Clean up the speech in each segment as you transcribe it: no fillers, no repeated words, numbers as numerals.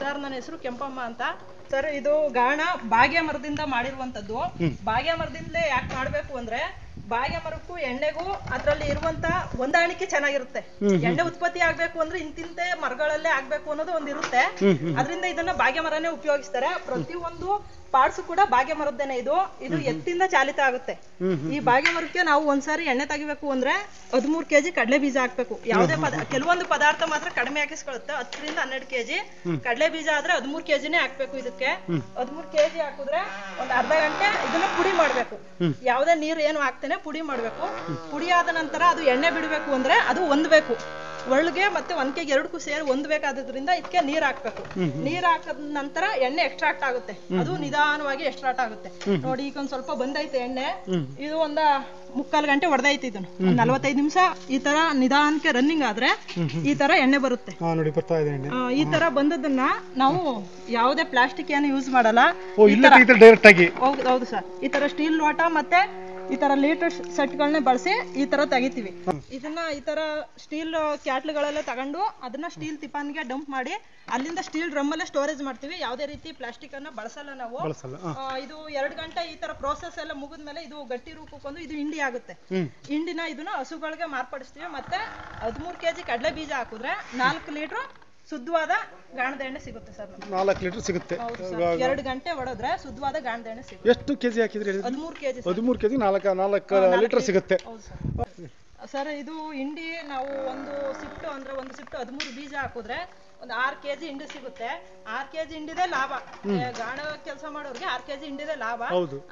Sir ನನ್ನ ಹೆಸರು ಕೆಂಪಮ್ಮ ಅಂತ ಸರ್. ಇದು ಗಾಣ ಬಾಗೆ ಮರದಿಂದ ಮಾಡಿರುವಂತದ್ದು. ಬಾಗೆ ಮರದಿಂದಲೇ ಯಾಕೆ ಮಾಡ್ಬೇಕು ಅಂದ್ರೆ ಬಾಗೆ ಮರಕ್ಕೂ ಎಣ್ಣೆಗೂ ಅದ್ರಲ್ಲಿ ಇರುವಂತ ಹೊಂದಾಣಿಕೆ ಚೆನ್ನಾಗಿರುತ್ತೆ. ಎಣ್ಣೆ ಉತ್ಪತ್ತಿ ಆಗ್ಬೇಕು ಅಂದ್ರೆ ಇಂತಿಂತೆ ಮರಗಳಲ್ಲೇ ಆಗ್ಬೇಕು ಅನ್ನೋದು ಒಂದಿರುತ್ತೆ. ಅದರಿಂದ ಇದನ್ನ ಬಾಗೆ ಮರನೇ ಉಪಯೋಗಿಸ್ತಾರೆ. ಪ್ರತಿಯೊಂದು ಪಾರ್ಟ್ಸ್ ಕೂಡ ಬಾಗೆ ಮರದ್ದೇನೆ. ಇದು ಎತ್ತಿಂದ ಚಾಲಿತ ಆಗುತ್ತೆ. ಈ ಬಾಗೆ ಮರಕ್ಕೆ ನಾವು ಒಂದ್ಸಾರಿ ಎಣ್ಣೆ ತೆಗಿಬೇಕು ಅಂದ್ರೆ 13 kg ಕಡಲೆ ಬೀಜ ಹಾಕ್ಬೇಕು. ಯಾವುದೇ ಕೆಲವೊಂದು ಪದಾರ್ಥ ಮಾತ್ರ ಕಡಿಮೆ ಹಾಕಿಸ್ಕೊಳ್ಳುತ್ತೆ. 10 ರಿಂದ 12 kg ಕಡಲೆ ಬೀಜ ಆದ್ರೆ 13 kgನೇ ಹಾಕ್ಬೇಕು. ಇದಕ್ಕೆ 13 kg ಹಾಕಿದ್ರೆ ಒಂದ್ ಅರ್ಧ ಗಂಟೆ ಇದನ್ನ ಪುಡಿ ಮಾಡ್ಬೇಕು. ಯಾವುದೇ ನೀರು ಏನು ಹಾಕ್ತೇನೆ ಪುಡಿ ಮಾಡ್ಬೇಕು. ಪುಡಿ ಆದ ನಂತರ ಅದು ಎಣ್ಣೆ ಬಿಡ್ಬೇಕು ಅಂದ್ರೆ ಅದು ಹೊಂದ್ಬೇಕು. ಒಳಗೆ ಮತ್ತೆ ಒನಕೆಗೆ ಎರಡಕ್ಕೂ ಸೇರಿ ಹೊಂದ್ಬೇಕಾದ್ರಿಂದ ಇದಕ್ಕೆ ನೀರ್ ಹಾಕ್ಬೇಕು. ನೀರ್ ಹಾಕದ ನಂತರ ಎಣ್ಣೆ ಎಕ್ಸ್ಟ್ರಾಕ್ಟ್ ಆಗುತ್ತೆ. ಅದು ನಿಧಾನವಾಗಿ ಎಕ್ಸ್ಟ್ರಾಕ್ಟ್ ಆಗುತ್ತೆ. ನೋಡಿ ಈಗ ಒಂದ್ ಸ್ವಲ್ಪ ಬಂದೈತೆ ಎಣ್ಣೆ. ಇದು ಒಂದ 3/4 ಗಂಟೆ ಹೊಡೆದೈತಿ. ಇದನ್ನು 45 ನಿಮಿಷ ಈ ತರ ನಿಧಾನಕ್ಕೆ ರನ್ನಿಂಗ್ ಆದ್ರೆ ಈ ತರ ಎಣ್ಣೆ ಬರುತ್ತೆ. ಈ ತರ ಬಂದದನ್ನ ನಾವು ಯಾವುದೇ ಪ್ಲಾಸ್ಟಿಕ್ ಏನು ಯೂಸ್ ಮಾಡಲ್ಲ. ಹೌದು ಸರ್. ಈ ತರ ಸ್ಟೀಲ್ ಲೋಟ ಮತ್ತೆ ಈ ತರ ಲೀಟರ್ ಸೆಟ್ಗಳನ್ನ ಬಳಸಿ ಈ ತರ ತೆಗಿತೀವಿ. ಇದನ್ನ ಈ ತರ ಸ್ಟೀಲ್ ಕ್ಯಾಟ್ಲ್ಗಳೆಲ್ಲ ತಗೊಂಡು ಅದನ್ನ ಸ್ಟೀಲ್ ತಿಪಾನ್ಗೆ ಡಂಪ್ ಮಾಡಿ ಅಲ್ಲಿಂದ ಸ್ಟೀಲ್ ಡ್ರಮ್ ಅಲ್ಲೇ ಸ್ಟೋರೇಜ್ ಮಾಡ್ತೀವಿ. ಯಾವುದೇ ರೀತಿ ಪ್ಲಾಸ್ಟಿಕ್ ಅನ್ನ ಬಳಸಲ್ಲ ನಾವು. ಇದು 2 ಗಂಟೆ ಈ ತರ ಪ್ರೋಸೆಸ್ ಎಲ್ಲ ಮುಗಿದ್ಮೇಲೆ ಇದು ಗಟ್ಟಿ ರೂಪಕ್ಕೊಂದು ಇದು ಹಿಂಡಿ ಆಗುತ್ತೆ. ಹಿಂಡಿನ ಇದನ್ನ ಹಸುಗಳಿಗೆ ಮಾರ್ಪಡಿಸ್ತೀವಿ. ಮತ್ತೆ 13 kg ಕಡಲೆ ಬೀಜ ಹಾಕಿದ್ರೆ 4 ಲೀಟರ್ ಶುದ್ಧವಾದ ಗಾಣದ ಎಣ್ಣೆ ಸಿಗುತ್ತೆ ಸರ್. 4 ಲೀಟರ್ ಸಿಗುತ್ತೆ. 2 ಗಂಟೆ ಹೊಡೆದ್ರೆ ಶುದ್ಧವಾದ ಗಾಣದ ಎಣ್ಣೆ ಸಿಗುತ್ತೆ. ಎಷ್ಟು ಕೆಜಿ ಹಾಕಿದ್ರೆ? 13 kg. 13 kg 4 ಲೀಟರ್ ಸಿಗುತ್ತೆ ಸರ್. ಇದು ಹಿಂಡಿ ನಾವು ಒಂದು ಸಿಫ್ಟ್ ಅಂದ್ರೆ ಒಂದು ಸಿಫ್ಟ್ 13 ಬೀಜ ಹಾಕಿದ್ರೆ ಒಂದು 6 kg ಹಿಂಡಿ ಸಿಗುತ್ತೆ. 6 kg ಹಿಂಡಿದೆ ಲಾಭ. ಗಾಣ ಕೆಲಸ ಮಾಡೋರಿಗೆ 6 kg ಹಿಂಡಿದೆ ಲಾಭ.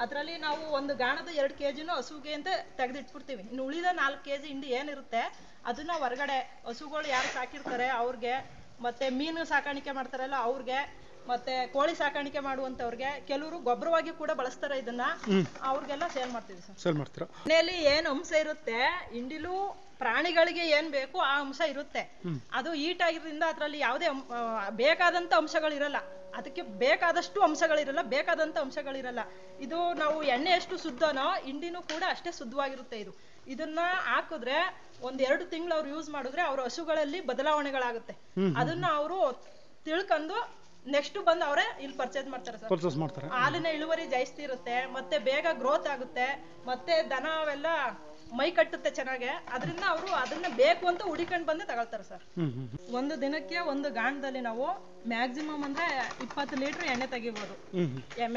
ಅದ್ರಲ್ಲಿ ನಾವು ಒಂದು ಗಾಣದ 2 kgನು ಹಸುಗೆ ಅಂತ ತೆಗೆದಿಟ್ಬಿಡ್ತೀವಿ. ಇನ್ನು ಉಳಿದ 4 kg ಹಿಂಡಿ ಏನಿರುತ್ತೆ ಅದನ್ನ ಹೊರಗಡೆ ಹಸುಗಳು ಯಾರು ಸಾಕಿರ್ತಾರೆ ಅವ್ರಿಗೆ, ಮತ್ತೆ ಮೀನು ಸಾಕಾಣಿಕೆ ಮಾಡ್ತಾರಲ್ಲ ಅವ್ರಿಗೆ, ಮತ್ತೆ ಕೋಳಿ ಸಾಕಾಣಿಕೆ ಮಾಡುವಂತವ್ರಿಗೆ, ಕೆಲವರು ಗೊಬ್ಬರವಾಗಿ ಕೂಡ ಬಳಸ್ತಾರೆ. ಇದನ್ನ ಅವ್ರಿಗೆಲ್ಲ ಸೇಲ್ ಮಾಡ್ತೀವಿ ಸರ್. ಸೇಲ್ ಮಾಡ್ತೀರಾ? ಎಣ್ಣೆಯಲ್ಲಿ ಏನ್ ಅಂಶ ಇರುತ್ತೆ, ಹಿಂಡಿಲು ಪ್ರಾಣಿಗಳಿಗೆ ಏನ್ ಬೇಕು ಆ ಅಂಶ ಇರುತ್ತೆ. ಅದು ಹೀಟ್ ಆಗಿರೋದ್ರಿಂದ ಅದ್ರಲ್ಲಿ ಯಾವುದೇ ಬೇಕಾದಂತ ಅಂಶಗಳಿರಲ್ಲ. ಅದಕ್ಕೆ ಬೇಕಾದಷ್ಟು ಅಂಶಗಳಿರಲ್ಲ, ಬೇಕಾದಂತ ಅಂಶಗಳಿರಲ್ಲ. ಇದು ನಾವು ಎಣ್ಣೆ ಎಷ್ಟು ಶುದ್ಧನೋ ಹಿಂಡಿನೂ ಕೂಡ ಅಷ್ಟೇ ಶುದ್ಧವಾಗಿರುತ್ತೆ. ಇದನ್ನ ಹಾಕಿದ್ರೆ 1-2 ತಿಂಗಳು ಅವ್ರು ಯೂಸ್ ಮಾಡಿದ್ರೆ ಅವ್ರ ಹಸುಗಳಲ್ಲಿ ಬದಲಾವಣೆಗಳಾಗುತ್ತೆ. ಅದನ್ನ ಅವರು ತಿಳ್ಕೊಂಡು ನೆಕ್ಸ್ಟ್ ಬಂದು ಅವರೇ ಇಲ್ಲಿ ಪರ್ಚೇಸ್ ಮಾಡ್ತಾರೆ. ಹಾಲಿನ ಇಳುವರಿ ಜಾಸ್ತಿ ಇರುತ್ತೆ, ಮತ್ತೆ ಬೇಗ ಗ್ರೋತ್ ಆಗುತ್ತೆ, ಮತ್ತೆ ದನ ಅವೆಲ್ಲ ಮೈ ಕಟ್ಟುತ್ತೆ ಚೆನ್ನಾಗೆ. ಅದರಿಂದ ಅವರು ಅದನ್ನ ಬೇಕು ಅಂತ ಹುಡಿಕೊಂಡು ಬಂದು ತಗೊಳ್ತಾರೆ ಸರ್. ಒಂದು ದಿನಕ್ಕೆ ಒಂದು ಗಾಣದಲ್ಲಿ ನಾವು ಮ್ಯಾಕ್ಸಿಮಮ್ ಅಂದ್ರೆ 20 ಲೀಟರ್ ಎಣ್ಣೆ ತೆಗಿಬಹುದು.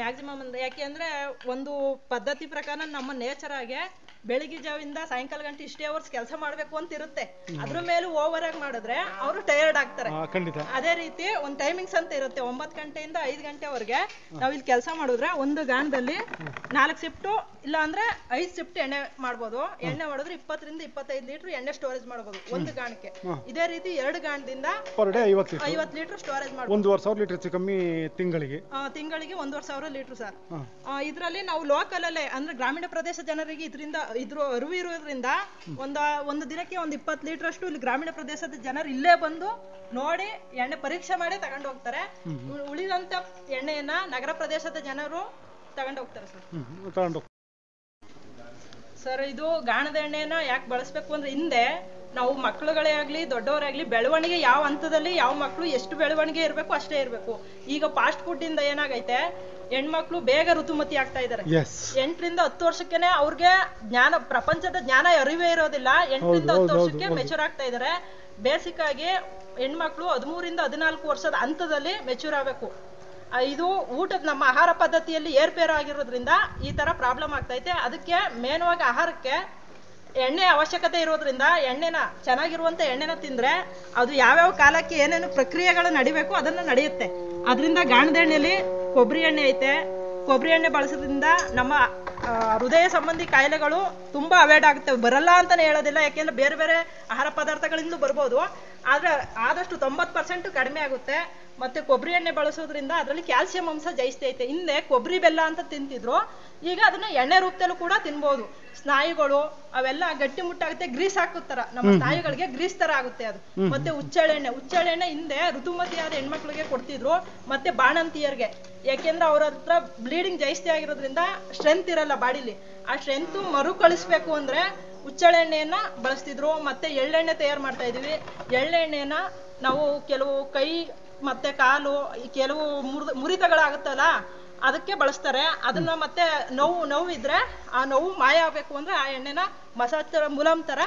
ಮ್ಯಾಕ್ಸಿಮಮ್ ಅಂದ್ರೆ ಯಾಕೆ ಅಂದ್ರೆ ಒಂದು ಪದ್ಧತಿ ಪ್ರಕಾರ ನಮ್ಮ ನೇಚರ್ ಆಗಿ ಬೆಳಿಗ್ಗೆ ಜಾವಿಂದ ಸಾಯಂಕಾಲ ಗಂಟೆ ಇಷ್ಟೇ ಅವರ್ಸ್ ಕೆಲಸ ಮಾಡ್ಬೇಕು ಅಂತ ಇರುತ್ತೆ. ಅದ್ರ ಮೇಲೆ ಓವರ್ ಆಗಿ ಮಾಡಿದ್ರೆ ಅವರು ಟಯರ್ಡ್ ಆಗ್ತಾರೆ. ಅದೇ ರೀತಿ ಒಂದು ಟೈಮಿಂಗ್ಸ್ ಅಂತ ಇರುತ್ತೆ. 9 ಗಂಟೆಯಿಂದ 5 ಗಂಟೆವರೆಗೆ ನಾವು ಇಲ್ಲಿ ಕೆಲಸ ಮಾಡಿದ್ರೆ ಒಂದು ಗಾಣದಲ್ಲಿ 4 ಶಿಫ್ಟ್ ಇಲ್ಲ ಅಂದ್ರೆ 5 ಶಿಫ್ಟ್ ಎಣ್ಣೆ ಮಾಡ್ಬೋದು. ಎಣ್ಣೆ ಮಾಡಿದ್ರೆ 20 ರಿಂದ 25 ಲೀಟರ್ ಎಣ್ಣೆ ಸ್ಟೋರೇಜ್ ಮಾಡಬಹುದು ಒಂದು ಗಾಣಕ್ಕೆ. ಇದೇ ರೀತಿ 2 ಗಾಣದಿಂದ 50 ಲೀಟರ್ ಸ್ಟೋರೇಜ್ ಮಾಡಬಹುದು. 1,500 ಲೀಟರ್ ಕಮ್ಮಿ ತಿಂಗಳಿಗೆ 1,500 ಲೀಟರ್ ಸರ್. ಇದ್ರಲ್ಲಿ ನಾವು ಲೋಕಲ್ ಅಲ್ಲೇ ಅಂದ್ರೆ ಗ್ರಾಮೀಣ ಪ್ರದೇಶ ಜನರಿಗೆ ಇದ್ರ ಅರಿವು ಇರೋದ್ರಿಂದ ಒಂದು ದಿನಕ್ಕೆ 20 ಲೀಟರ್ ಅಷ್ಟು ಇಲ್ಲಿ ಗ್ರಾಮೀಣ ಪ್ರದೇಶದ ಜನರು ಇಲ್ಲೇ ಬಂದು ನೋಡಿ ಎಣ್ಣೆ ಪರೀಕ್ಷೆ ಮಾಡಿ ತಗೊಂಡು ಹೋಗ್ತಾರೆ. ಉಳಿದಂತ ಎಣ್ಣೆಯನ್ನ ನಗರ ಪ್ರದೇಶದ ಜನರು ತಗೊಂಡು ಹೋಗ್ತಾರೆ ಸರ್. ಇದು ಗಾಣದ ಎಣ್ಣೆನ ಯಾಕೆ ಬಳಸ್ಬೇಕು ಅಂದ್ರೆ ಹಿಂದೆ ನಾವು ಮಕ್ಕಳುಗಳೇ ಆಗ್ಲಿ ದೊಡ್ಡವರೇ ಆಗ್ಲಿ ಬೆಳವಣಿಗೆ ಯಾವ ಹಂತದಲ್ಲಿ ಯಾವ ಮಕ್ಕಳು ಎಷ್ಟು ಬೆಳವಣಿಗೆ ಇರಬೇಕು ಅಷ್ಟೇ ಇರಬೇಕು. ಈಗ ಫಾಸ್ಟ್ ಫುಡ್ ಇಂದ ಏನಾಗೈತೆ ಹೆಣ್ಮಕ್ಳು ಬೇಗ ಋತುಮತಿ ಆಗ್ತಾ ಇದಾರೆ. 8 ರಿಂದ 10 ವರ್ಷಕ್ಕೆನೆ ಅವ್ರಿಗೆ ಜ್ಞಾನ, ಪ್ರಪಂಚದ ಜ್ಞಾನ ಅರಿವೇ ಇರೋದಿಲ್ಲ. 8 ರಿಂದ 10 ವರ್ಷಕ್ಕೆ ಮೆಚೂರ್ ಆಗ್ತಾ ಇದಾರೆ. ಬೇಸಿಕ್ ಆಗಿ ಹೆಣ್ಮಕ್ಳು 13 ರಿಂದ 14 ವರ್ಷದ ಹಂತದಲ್ಲಿ ಮೆಚೂರ್ ಆಗ್ಬೇಕು. ಇದು ಊಟದ ನಮ್ಮ ಆಹಾರ ಪದ್ಧತಿಯಲ್ಲಿ ಏರ್ಪೇರು ಆಗಿರೋದ್ರಿಂದ ಈ ತರ ಪ್ರಾಬ್ಲಮ್ ಆಗ್ತೈತೆ. ಅದಕ್ಕೆ ಮೇನ್ವಾಗಿ ಆಹಾರಕ್ಕೆ ಎಣ್ಣೆ ಅವಶ್ಯಕತೆ ಇರೋದ್ರಿಂದ ಎಣ್ಣೆನ ಚೆನ್ನಾಗಿರುವಂತ ಎಣ್ಣೆನ ತಿಂದ್ರೆ ಅದು ಯಾವ್ಯಾವ ಕಾಲಕ್ಕೆ ಏನೇನು ಪ್ರಕ್ರಿಯೆಗಳು ನಡಿಬೇಕು ಅದನ್ನ ನಡೆಯುತ್ತೆ. ಅದರಿಂದ ಗಾಣದ ಎಣ್ಣೆಯಲ್ಲಿ ಕೊಬ್ಬರಿ ಎಣ್ಣೆ ಐತೆ. ಕೊಬ್ಬರಿ ಎಣ್ಣೆ ಬಳಸೋದ್ರಿಂದ ನಮ್ಮ ಹೃದಯ ಸಂಬಂಧಿ ಕಾಯಿಲೆಗಳು ತುಂಬಾ ಅವಾಯ್ಡ್ ಆಗುತ್ತೆ. ಬರಲ್ಲ ಅಂತಾನೆ ಹೇಳೋದಿಲ್ಲ, ಯಾಕೆಂದ್ರೆ ಬೇರೆ ಬೇರೆ ಆಹಾರ ಪದಾರ್ಥಗಳಿಂದ ಬರ್ಬೋದು. ಆದ್ರೆ ಆದಷ್ಟು 90% ಕಡಿಮೆ ಆಗುತ್ತೆ. ಮತ್ತೆ ಕೊಬ್ಬರಿ ಎಣ್ಣೆ ಬಳಸೋದ್ರಿಂದ ಅದರಲ್ಲಿ ಕ್ಯಾಲ್ಸಿಯಂ ಅಂಶ ಜಾಸ್ತಿ ಐತೆ. ಹಿಂದೆ ಕೊಬ್ಬರಿ ಬೆಲ್ಲ ಅಂತ ತಿಂತಿದ್ರು, ಈಗ ಅದನ್ನ ಎಣ್ಣೆ ರೂಪದಲ್ಲೂ ಕೂಡ ತಿನ್ಬಹುದು. ಸ್ನಾಯುಗಳು ಅವೆಲ್ಲ ಗಟ್ಟಿ ಮುಟ್ಟಾಗುತ್ತೆ, ಗ್ರೀಸ್ ಹಾಕುತ್ತಾರ ನಮ್ಮ ಸ್ನಾಯುಗಳಿಗೆ ಗ್ರೀಸ್ ತರ ಆಗುತ್ತೆ ಅದು. ಮತ್ತೆ ಹುಚ್ಚೆಳ್ಳೆಣ್ಣೆ ಹಿಂದೆ ಋತುಮತಿಯಾದ ಹೆಣ್ಮಕ್ಳಿಗೆ ಕೊಡ್ತಿದ್ರು, ಮತ್ತೆ ಬಾಣಂತಿಯರ್ಗೆ. ಯಾಕೆಂದ್ರೆ ಅವ್ರ ಹತ್ರ ಬ್ಲೀಡಿಂಗ್ ಜಾಸ್ತಿ ಆಗಿರೋದ್ರಿಂದ ಸ್ಟ್ರೆಂತ್ ಇರಲ್ಲ ಬಾಡಿಲಿ. ಆ ಸ್ಟ್ರೆಂತ್ ಮರುಕಳಿಸ್ಬೇಕು ಅಂದ್ರೆ ಹುಚ್ಚೆಳ್ಳೆಣ್ಣೆಯನ್ನ ಬಳಸ್ತಿದ್ರು. ಮತ್ತೆ ಎಳ್ಳೆಣ್ಣೆ ತಯಾರು ಮಾಡ್ತಾ ಇದೀವಿ. ಎಳ್ಳೆಣ್ಣೆನ ನಾವು ಕೆಲವು ಕೈ ಮತ್ತೆ ಕಾಲು ಕೆಲವು ಮುರಿತಗಳಾಗುತ್ತಲ್ಲ ಅದಕ್ಕೆ ಬಳಸ್ತಾರೆ. ಅದನ್ನ ಮತ್ತೆ ನೋವು ಇದ್ರೆ ಆ ನೋವು ಮಾಯ ಆಗ್ಬೇಕು ಅಂದ್ರೆ ಆ ಎಣ್ಣೆನ ಮಸಾಜ್ ತರ ಮುಲಾಮ್ ತರ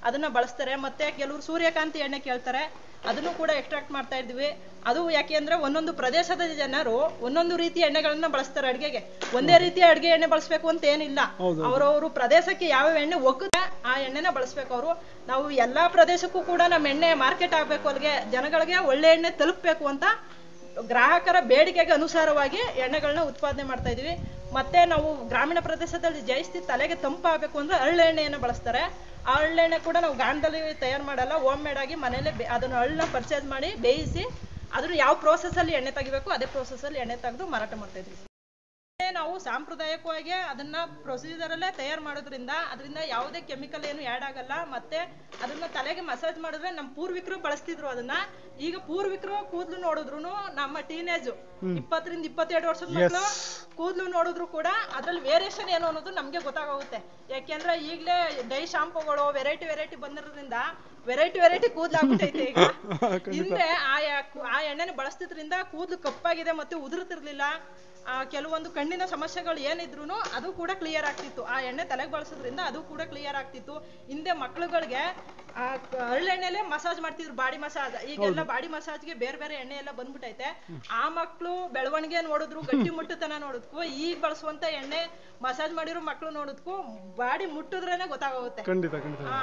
ಅದನ್ನ ಬಳಸ್ತಾರೆ. ಮತ್ತೆ ಕೆಲವರು ಸೂರ್ಯಕಾಂತಿ ಎಣ್ಣೆ ಕೇಳ್ತಾರೆ, ಅದನ್ನು ಕೂಡ ಎಕ್ಸ್ಟ್ರಾಕ್ಟ್ ಮಾಡ್ತಾ ಇದ್ವಿ. ಅದು ಯಾಕೆ ಅಂದ್ರೆ ಒಂದೊಂದು ಪ್ರದೇಶದ ಜನರು ಒಂದೊಂದು ರೀತಿಯ ಎಣ್ಣೆಗಳನ್ನ ಬಳಸ್ತಾರೆ ಅಡ್ಗೆಗೆ. ಒಂದೇ ರೀತಿಯ ಅಡ್ಗೆ ಎಣ್ಣೆ ಬಳಸ್ಬೇಕು ಅಂತ ಏನಿಲ್ಲ. ಅವರವರು ಪ್ರದೇಶಕ್ಕೆ ಯಾವ ಎಣ್ಣೆ ಒಗ್ಗುತ್ತೆ ಆ ಎಣ್ಣೆನ ಬಳಸ್ಬೇಕು ಅವರು. ನಾವು ಎಲ್ಲಾ ಪ್ರದೇಶಕ್ಕೂ ಕೂಡ ನಮ್ಮ ಎಣ್ಣೆ ಮಾರ್ಕೆಟ್ ಆಗ್ಬೇಕು, ಅಲ್ಲಿಗೆ ಜನಗಳಿಗೆ ಒಳ್ಳೆ ಎಣ್ಣೆ ತಲುಪಬೇಕು ಅಂತ ಗ್ರಾಹಕರ ಬೇಡಿಕೆಗೆ ಅನುಸಾರವಾಗಿ ಎಣ್ಣೆಗಳನ್ನ ಉತ್ಪಾದನೆ ಮಾಡ್ತಾ ಇದೀವಿ. ಮತ್ತೆ ನಾವು ಗ್ರಾಮೀಣ ಪ್ರದೇಶದಲ್ಲಿ ಜಾಸ್ತಿ ತಲೆಗೆ ತಂಪಾಗಬೇಕು ಅಂದ್ರೆ ಹರಳೆಣ್ಣೆಯನ್ನು ಬಳಸ್ತಾರೆ. ಆ ಹರಳೆಣ್ಣೆ ಕೂಡ ನಾವು ಗಾಣದಲ್ಲಿ ತಯಾರು ಮಾಡಲ್ಲ, ಹೋಮ್ ಮೇಡ್ ಆಗಿ ಮನೇಲೆ ಅದನ್ನು ಹಳ್ಳನ್ನ ಪರ್ಚೇಸ್ ಮಾಡಿ ಬೇಯಿಸಿ ಅದನ್ನು ಯಾವ ಪ್ರೋಸೆಸ್ ಅಲ್ಲಿ ಎಣ್ಣೆ ತೆಗಿಬೇಕು ಅದೇ ಪ್ರೋಸೆಸ್ ಅಲ್ಲಿ ಎಣ್ಣೆ ತೆಗೆದು ಮಾರಾಟ ಮಾಡ್ತಾ ಇದ್ವಿ. ನಾವು ಸಾಂಪ್ರದಾಯಿಕವಾಗಿ ಅದನ್ನ ಪ್ರೊಸೀಜರ್ ಅಲ್ಲೇ ತಯಾರು ಮಾಡೋದ್ರಿಂದ ಅದರಿಂದ ಯಾವುದೇ ಕೆಮಿಕಲ್ ಏನು ಆ್ಯಡ್ ಆಗಲ್ಲ. ಮತ್ತೆ ಅದನ್ನ ತಲೆಗೆ ಮಸಾಜ್ ಮಾಡಿದ್ರೆ ನಮ್ಮ ಪೂರ್ವಿಕರು ಬಳಸ್ತಿದ್ರು ಅದನ್ನ. ಈಗ ಪೂರ್ವಿಕರು ಕೂದಲು ನೋಡಿದ್ರು, ನಮ್ಮ ಟೀನೇಜ್ 20 ರಿಂದ 22 ವರ್ಷದ ಮಕ್ಕಳು ಕೂದಲು ನೋಡಿದ್ರು ಕೂಡ ಅದ್ರಲ್ಲಿ ವೇರಿಯೇಷನ್ ಏನು ಅನ್ನೋದು ನಮ್ಗೆ ಗೊತ್ತಾಗುತ್ತೆ. ಯಾಕೆಂದ್ರೆ ಈಗಲೇ ಡೈ ಶಾಂಪೂಗಳು ವೆರೈಟಿ ಬಂದಿರೋದ್ರಿಂದ ವೆರೈಟಿ ಕೂದಲು ಆಗ್ಬಿಟ್ಟೈತೆ ಈಗ. ಹಿಂದೆ ಆ ಎಣ್ಣೆನ ಬಳಸ್ತಿದ್ರಿಂದ ಕೂದಲು ಕಪ್ಪಾಗಿದೆ ಮತ್ತೆ ಉದುರುತ್ತಿರ್ಲಿಲ್ಲ. ಕೆಲವೊಂದು ಕಣ್ಣಿನ ಸಮಸ್ಯೆಗಳು ಏನಿದ್ರು ಅದು ಕೂಡ ಕ್ಲಿಯರ್ ಆಗ್ತಿತ್ತು. ಆ ಎಣ್ಣೆ ತಲೆಗೆ ಬಳಸೋದ್ರಿಂದ ಅದು ಕೂಡ ಕ್ಲಿಯರ್ ಆಗ್ತಿತ್ತು. ಹಿಂದೆ ಮಕ್ಳುಗಳಿಗೆ ಹರಳೆಣ್ಣೆಲೆ ಮಸಾಜ್ ಮಾಡ್ತಿದ್ರು, ಬಾಡಿ ಮಸಾಜ್. ಈಗೆಲ್ಲ ಬಾಡಿ ಮಸಾಜ್ಗೆ ಬೇರೆ ಎಣ್ಣೆ ಎಲ್ಲ ಬಂದ್ಬಿಟ್ಟೈತೆ. ಆ ಮಕ್ಳು ಬೆಳವಣಿಗೆ ನೋಡಿದ್ರು, ಗಟ್ಟಿ ಮುಟ್ಟುತನ ನೋಡಿದ್ಕು ಈಗ ಬಳಸುವಂತ ಎಣ್ಣೆ ಮಸಾಜ್ ಮಾಡಿರೋ ಮಕ್ಳು ನೋಡಿದ್ಕು ಬಾಡಿ ಮುಟ್ಟಿದ್ರೇನೆ ಗೊತ್ತಾಗುತ್ತೆ.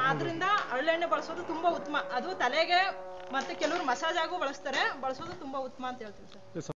ಆದ್ರಿಂದ ಹರಳೆಣ್ಣೆ ಬಳಸೋದು ತುಂಬಾ ಉತ್ತಮ. ಅದು ತಲೆಗೆ ಮತ್ತೆ ಕೆಲವರು ಮಸಾಜ್ ಆಗು ಬಳಸೋದು ತುಂಬಾ ಉತ್ತಮ ಅಂತ ಹೇಳ್ತೀವಿ ಸರ್.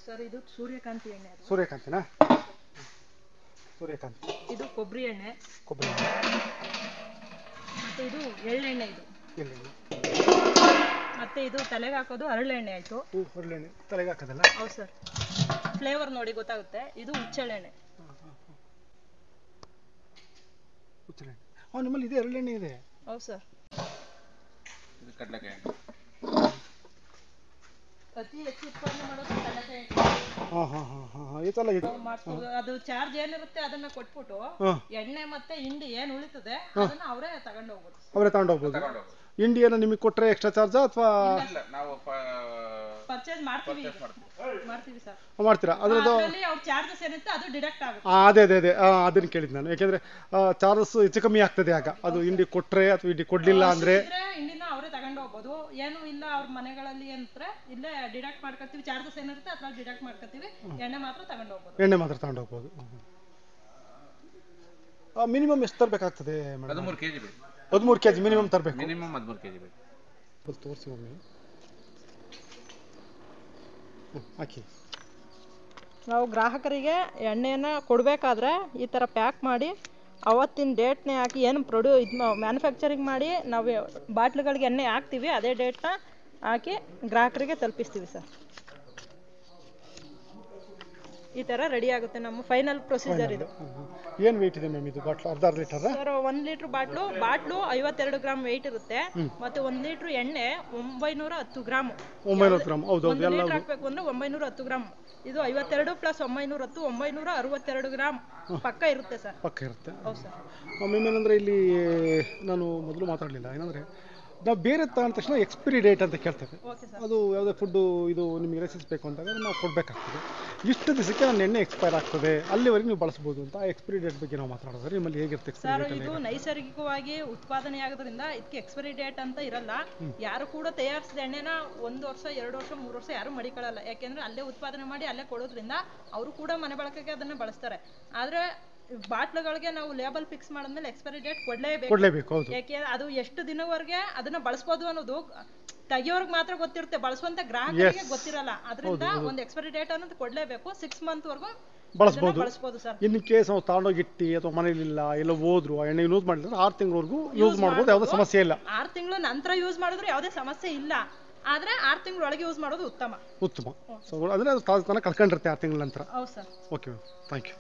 ಸರ್ ಇದು ಸೂರ್ಯಕಾಂತಿ ಎಣ್ಣೆ. ಸೂರ್ಯಕಾಂತಿನಾ? ಸೂರ್ಯಕಾಂತಿ. ಇದು ಕೊಬ್ಬರಿ ಎಣ್ಣೆ. ಮತ್ತೆ ಇದು ಎಳ್ಳೆಣ್ಣೆ. ಮತ್ತೆ ಇದು ತಲೆಗೆ ಹಾಕೋದು ಹರಳೆಣ್ಣೆ ಆಯ್ತು. ಹರಳೆಣ್ಣೆ ತಲೆಗೆ ಹಾಕೋದಲ್ಲ? ಹೌದು ಸರ್. ಫ್ಲೇವರ್ ನೋಡಿ ಗೊತ್ತಾಗುತ್ತೆ. ಇದು ಹುಚ್ಚೆಳ್ಳೆಣ್ಣೆ. ನಿಮ್ಮಲ್ಲಿ ಇದೆ ಹರಳೆಣ್ಣೆ ಇದೆ? ಹೌದು ಸರ್. ಅತಿ ಹೆಚ್ಚು ಉತ್ಪಾದನೆ ಮಾಡೋದು ಕಡಲೆಕಾಯಿ. ಅದು ಚಾರ್ಜ್ ಏನಿರುತ್ತೆ ಅದನ್ನ ಕೊಟ್ಬಿಟ್ಟು ಎಣ್ಣೆ ಮತ್ತೆ ಹಿಂಡಿ ಏನ್ ಉಳಿತದೆ ಅದನ್ನ ಅವರೇ ತಗೊಂಡು ಹೋಗ್ಬೋದು. ಹಿಂಡಿಯನ್ನು ನಿಮಗೆ ಕೊಟ್ರೆ ಎಕ್ಸ್ಟ್ರಾ ಚಾರ್ಜ್ ಅಥವಾ ನಾವು ಪರ್ಚೇಸ್ ಮಾಡ್ತೀವಿ ಸರ್? ಮಾಡ್ತೀರಾ? ಅದ್ರದ್ದು ಚಾರ್ಜಸ್ ಏನಿರುತ್ತೆ ಅದು ಡಿಡಕ್ಟ್ ಆಗುತ್ತೆ. ಅದೇ ಅದನ್ನ ಕೇಳಿದ್ ನಾನು. ಯಾಕೆಂದ್ರೆ ಚಾರ್ಜಸ್ ಹೆಚ್ಚು ಕಮ್ಮಿ ಆಗ್ತದೆ ಆಗ. ಅದು ಹಿಂಡಿ ಕೊಟ್ರೆ ಅಥವಾ ಹಿಂಡಿ ಕೊಡ್ಲಿಲ್ಲ ಅಂದ್ರೆ ಹಿಂಡಿನ ಅವರೇ ತಗೊಂಡು ಹೋಗ್ಬೋದು. ಏನು ಇಲ್ಲ ಅವ್ರ ಮನೆಗಳಲ್ಲಿ ಏನಂದ್ರೆ ಇಲ್ಲೇ ಡಿಡಕ್ಟ್ ಮಾಡ್ಕೊತೀವಿ. ಚಾರ್ಜಸ್ ಏನಿರುತ್ತೆ ಅದ್ರಲ್ಲಿ ಡಿಡಕ್ಟ್ ಮಾಡ್ಕೊತೀವಿ. ಎಣ್ಣೆ ಮಾತ್ರ ತಗೊಂಡು ಹೋಗ್ಬೋದು. ಮಿನಿಮಮ್ ಎಷ್ಟು ತರಬೇಕಾಗ್ತದೆ ಮೇಡಮ್? 13 kg ಮಿನಿಮಮ್ ತರಬೇಕು. ಮಿನಿಮಮ್ 13 kg ಬೇಕು. ತೋರಿಸಿ ಒಮ್ಮೆ. ಹಾಕಿ. ನಾವು ಗ್ರಾಹಕರಿಗೆ ಎಣ್ಣೆಯನ್ನು ಕೊಡಬೇಕಾದ್ರೆ ಈ ಥರ ಪ್ಯಾಕ್ ಮಾಡಿ ಅವತ್ತಿನ ಡೇಟ್ನೇ ಹಾಕಿ ಏನು ಮ್ಯಾನುಫ್ಯಾಕ್ಚರಿಂಗ್ ಮಾಡಿ ನಾವು ಬಾಟ್ಲುಗಳಿಗೆ ಎಣ್ಣೆ ಹಾಕ್ತೀವಿ ಅದೇ ಡೇಟ್ನ ಹಾಕಿ ಗ್ರಾಹಕರಿಗೆ ತಲುಪಿಸ್ತೀವಿ ಸರ್. ಈ ತರ ರೆಡಿ ಆಗುತ್ತೆ ನಮ್ಮ ಫೈನಲ್ ಪ್ರೊಸೀಜರ್. ಇದು ಏನು weight ಇದೆ ಮ್ಯಾಮ್? ಇದು ಬಾಟ್ಲು ಅರ್ಧ litre sir. 1 litre bottle 52 gram weight ಇರುತ್ತೆ. ಮತ್ತೆ 1 ಲೀಟರ್ ಎಣ್ಣೆ 910 ಗ್ರಾಮ್. 900 ಗ್ರಾಮ್. ಹೌದು ಹೌದು. ಎಲ್ಲ ಹಾಕಬೇಕು ಅಂದ್ರೆ 910 ಗ್ರಾಮ್. ಇದು 52 ಪ್ಲಸ್ 910 962 ಗ್ರಾಮ್ ಪಕ್ಕ ಇರುತ್ತೆ ಸರ್. ಪಕ್ಕ ಇರುತ್ತೆ. ಹೌದು ಸರ್. ಮ್ಯಾಮ್ ಏನಂದ್ರೆ ಇಲ್ಲಿ ನಾನು ಮೊದಲು ಮಾತಾಡಲಿಲ್ಲ. ಏನಂದ್ರೆ ನಾವು ಬೇರೆ ತಗೊಂಡ ತಕ್ಷಣ ಎಕ್ಸ್ಪೈರಿ ಡೇಟ್ ಅಂತ ಕೇಳ್ತೇವೆ. Okay sir. ಅದು ಯಾವುದೇ ಫುಡ್ಡು ಇದು ನಿಮಗೆ ಲೈಸೆನ್ಸ್ ಬೇಕು ಅಂದಾಗ ನಾವು ಕೊಡಬೇಕಾಗ್ತದೆ. ಇಷ್ಟು ದಿವಸಕ್ಕೆ ನನ್ನ ಎಣ್ಣೆ ಎಕ್ಸ್ಪೈರ್ ಆಗ್ತದೆ, ಅಲ್ಲಿವರೆಗೆ ನೀವು ಬಳಸ್ಬೋದು ಅಂತ ಆ ಎಕ್ಸ್ಪೈರಿ ಡೇಟ್ ಬಗ್ಗೆ ನಾವು ಮಾತಾಡೋದು. ನಿಮ್ಮಲ್ಲಿ ಹೇಗಿರುತ್ತೆ ಸರ್? ಎಕ್ಸ್ಪೈರಿ ಇದು ನೈಸರ್ಗಿಕವಾಗಿ ಉತ್ಪಾದನೆ ಆಗೋದ್ರಿಂದ ಇದಕ್ಕೆ ಎಕ್ಸ್ಪೈರಿ ಡೇಟ್ ಅಂತ ಇರಲ್ಲ. ಯಾರು ಕೂಡ ತಯಾರಿಸಿದ ಎಣ್ಣೆನ 1 ವರ್ಷ 2 ವರ್ಷ 3 ವರ್ಷ ಯಾರು ಮಡಿಕೊಳ್ಳಲ್ಲ. ಯಾಕೆಂದ್ರೆ ಅಲ್ಲೇ ಉತ್ಪಾದನೆ ಮಾಡಿ ಅಲ್ಲೇ ಕೊಡೋದ್ರಿಂದ ಅವರು ಕೂಡ ಮನೆ ಬಳಕೆಗೆ ಅದನ್ನ ಬಳಸ್ತಾರೆ. ಆದ್ರೆ ಬಾಟ್ಲುಗಳಿಗೆ ನಾವು ಲೇಬಲ್ ಫಿಕ್ಸ್ ಮಾಡಿದ್ಮೇಲೆ ಎಕ್ಸ್ಪೈರಿ ಡೇಟ್ ಕೊಡ್ಲೇಬೇಕು. ಯಾಕೆ ಅದು ಎಷ್ಟು ದಿನವರೆಗೆ ಅದನ್ನ ಬಳಸಬಹುದು ಅನ್ನೋದು ತೆಗಿಯೋರ್ಗೆ ಮಾತ್ರ ಗೊತ್ತಿರುತ್ತೆ, ಬಳಸುವಂತ ಗ್ರಾಹಕರಿಗೆ ಗೊತ್ತಿರಲ್ಲ. ಅದರಿಂದ ಒಂದು ಎಕ್ಸ್ಪೈರಿ ಡೇಟ್ ಅನ್ನೋದು ಕೊಡ್ಲೇಬೇಕು. 6 ಮಂತ್ ವರೆಗೂ ಬಳಸಬಹುದು ಸರ್. ಇನ್ ಕೇಸ್ ನಾವು ತಗೊಂಡೋಗಿಟ್ಟಿ ಅಥವಾ ಮನೇಲಿಲ್ಲ ಎಲ್ಲ ಹೋದ್ರು ಆ ಎಣ್ಣೆ ಯೂಸ್ ಮಾಡಿದ್ರೆ 6 ತಿಂಗಳವರೆಗೂ ಯೂಸ್ ಮಾಡ್ಬೋದು, ಯಾವುದೇ ಸಮಸ್ಯೆ ಇಲ್ಲ. 6 ತಿಂಗಳು ನಂತರ ಯೂಸ್ ಮಾಡಿದ್ರು ಯಾವುದೇ ಸಮಸ್ಯೆ ಇಲ್ಲ. ಆದ್ರೆ 6 ತಿಂಗಳೊಳಗೆ ಯೂಸ್ ಮಾಡೋದು ಉತ್ತಮ. ಸೊ ಅಂದ್ರೆ ಅದು ತಾಜಾತನ ಕಳ್ಕೊಂಡಿರುತ್ತೆ 6 ತಿಂಗಳ ನಂತರ. ಹೌದು ಸರ್. Okay, thank you.